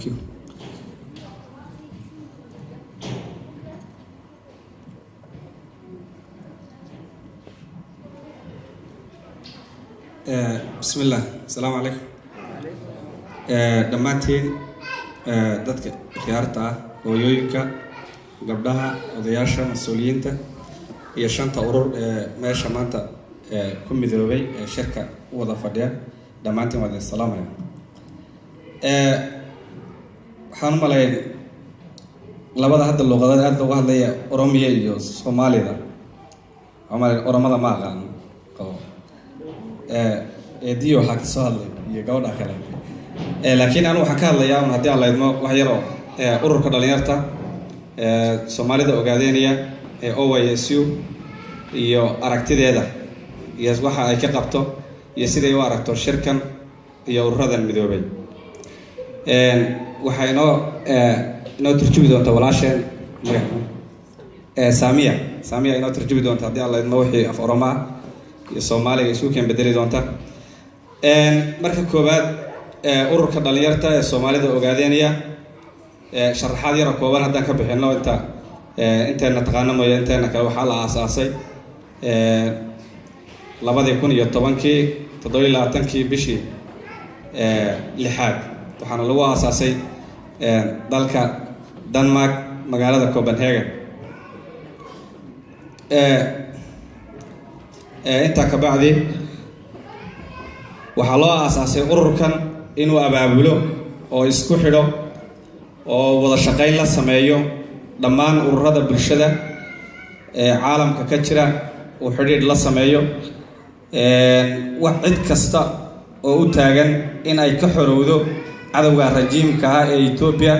you. بسم الله السلام عليكم. دمانتين dadka khiyaarta ah hooyooyinka gabdhaha odayaasha mas'uuliyiinta iyo shanta urur meesha maanta ku midoobay shirka wada fadhiya dhammaantiin waa salaamaya. waxaan u malayn labada hadda luqadood aad looga hadlaya Oromiya iyo Soomaalida ama Oromada ma aqaan diyo waxa ka soo hadlay iyo gabadha kale laakiin anu waxaan ka hadlayaa haddii aan leedmo wax yar oo ururka dhalinyarta Soomaalida ogaadeynaya OYSU iyo aragtideeda iyo waxa ay ka qabto iyo sida ay u aragto shirkan iyo ururadan midoobay waxay noo turjubi doontaa walaasheen Saamiya inoo turjubi doonta haddii aan leedmo wixii af Oromaa iyo Soomaaliga isu keen bedeli doonta marka koobaad ururka dhalinyarta ee Soomaalida ogaadeynaya sharaxaad yar oo kooban haddaan ka bixino inteena taqaano mooyee inteena kale waxaa la aasaasay 2017 bishii lixaad waxaana lagu aasaasay dalka Denmark magaalada Copenhagen intaa ka bacdi waxaa loo aasaasay ururkan inuu abaabulo oo isku xidho oo wada shaqayn la sameeyo dhammaan ururada bulshada caalamka ka jira oo xidhiidh la sameeyo wax cid kasta oo u taagan in ay ka xorowdo cadawga rajiimka ah ee Ethiopia